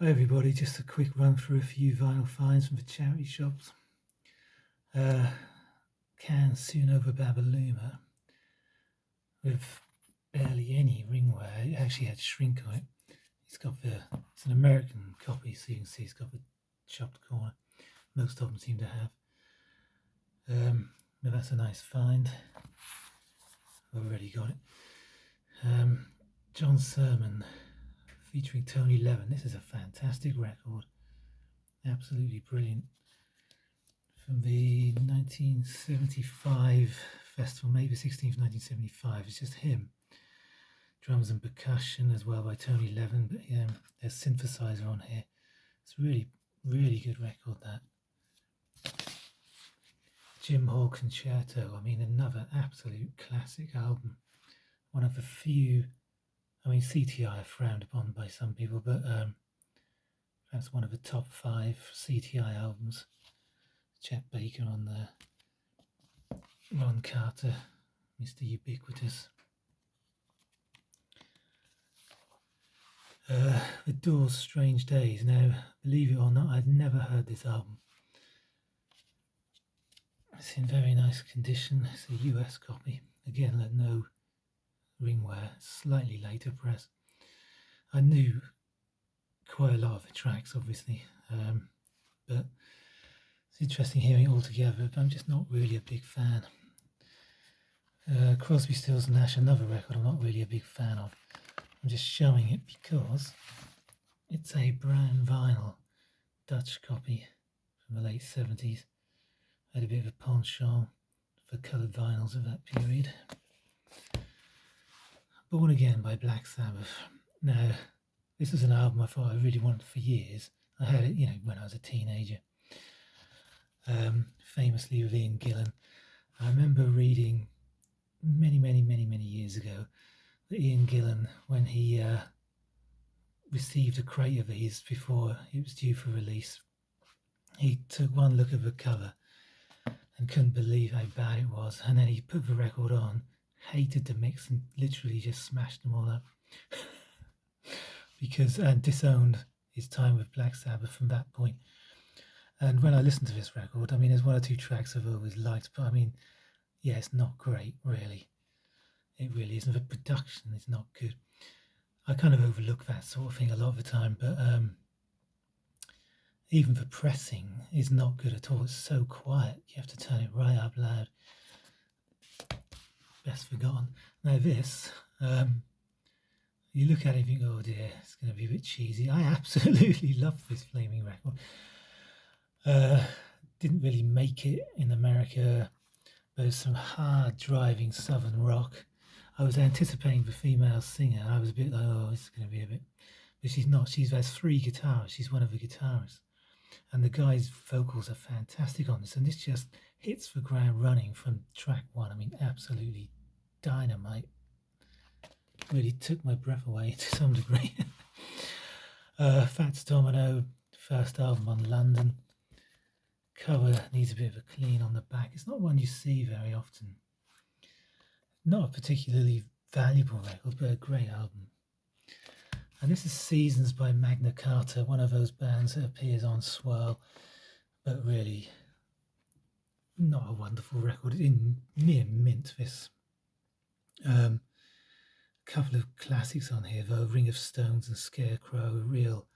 Hi everybody, just a quick run through a few vinyl finds from the charity shops. Can Sunova Babaluma with barely any ringwear. It actually had shrink on it. It's an American copy, so you can see it's got the chopped corner. Most of them seem to have. But that's a nice find. I've already got it. John Sermon featuring Tony Levin. This is a fantastic record. Absolutely brilliant. From the 1975 festival, May the 16th, 1975. It's just him. Drums and percussion as well by Tony Levin, but there's synthesizer on here. It's really, really good record, that. Jim Hall Concerto, another absolute classic album. One of the few, CTI are frowned upon by some people, but that's one of the top 5 CTI albums. Chet Baker on there, Ron Carter, Mr. Ubiquitous. The Doors' Strange Days. Now, believe it or not, I'd never heard this album. It's in very nice condition. It's a US copy. Again, no ringwear, slightly later press. I knew quite a lot of the tracks, obviously, but it's interesting hearing it all together, but I'm just not really a big fan. Crosby, Stills Nash, another record I'm not really a big fan of. I'm just showing it because it's a brown vinyl Dutch copy from the late 70s. I had a bit of a penchant for coloured vinyls of that period. Born Again by Black Sabbath. Now, this is an album I thought I really wanted for years. I had it, when I was a teenager. Famously with Ian Gillan. I remember reading many years ago that Ian Gillan, when he received a crate of these before it was due for release, he took one look at the cover and couldn't believe how bad it was, and then he put the record on, hated the mix, and literally just smashed them all up and disowned his time with Black Sabbath from that point. And when I listen to this record, there's one or two tracks I've always liked, but it's not great, really. It really isn't. The production is not good. I kind of overlook that sort of thing a lot of the time, but even the pressing is not good at all. It's so quiet. You have to turn it right up loud. Best forgotten. Now this, you look at it and think, oh dear, it's going to be a bit cheesy. I absolutely love this flaming record. Didn't really make it in America, but it's some hard driving southern rock. I was anticipating the female singer. I was a bit like, oh, this is going to be a bit, but she's not. She has 3 guitars. She's one of the guitarists, and the guy's vocals are fantastic on this. And this just hits the ground running from track 1. Absolutely dynamite. Really took my breath away to some degree. Fats Domino, first album on London. Cover needs a bit of a clean on the back. It's not one you see very often. Not a particularly valuable record, but a great album. And this is Seasons by Magna Carta, one of those bands that appears on Swirl, but really not a wonderful record. In near mint, this. Couple of classics on here, though. Ring of Stones and Scarecrow, a real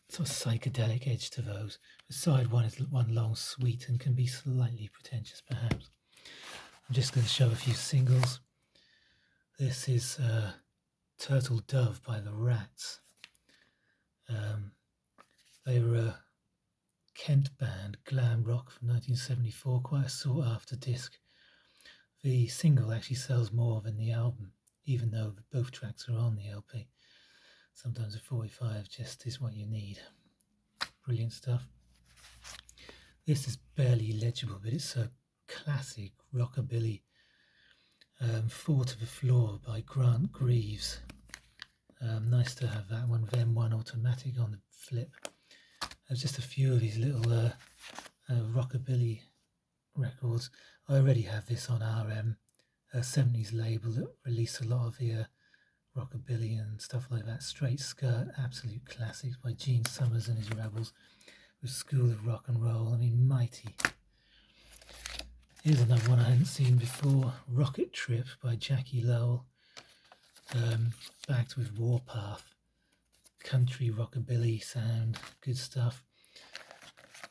sort of psychedelic edge to those. The side one is one long suite and can be slightly pretentious, perhaps. I'm just going to show a few singles. This is Turtle Dove by the Rats. They were a Kent band, glam rock from 1974, quite a sought after disc. The single actually sells more than the album, even though both tracks are on the LP. Sometimes a 45 just is what you need. Brilliant stuff. This is barely legible, but it's a classic rockabilly. Fall to the Floor by Grant Greaves. Nice to have that one with M1 automatic on the flip. There's just a few of these little rockabilly records. I already have this on RM, a 70s label that released a lot of the rockabilly and stuff like that. Straight Skirt, absolute classics by Gene Summers and his Rebels, with School of Rock and Roll. I mean, mighty. Here's another one I hadn't seen before, Rocket Trip by Jackie Lowell, backed with Warpath. Country rockabilly sound, good stuff.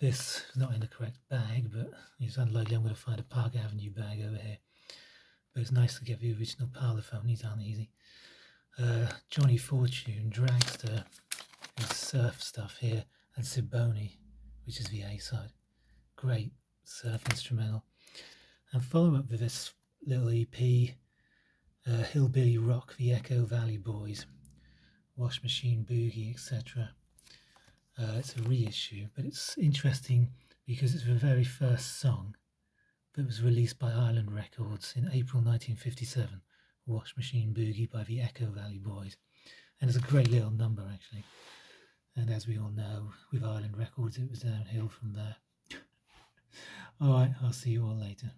This is not in the correct bag, but it's unlikely I'm going to find a Park Avenue bag over here. But it's nice to get the original Parlophone, these aren't easy. Johnny Fortune, Dragster, with surf stuff here, and Siboney, which is the A-side. Great surf instrumental. And follow up with this little EP, Hillbilly Rock, the Echo Valley Boys, Wash Machine Boogie, etc. It's a reissue, but it's interesting because it's the very first song that was released by Island Records in April 1957, Wash Machine Boogie by the Echo Valley Boys. And it's a great little number, actually. And as we all know, with Island Records, it was downhill from there. All right, I'll see you all later.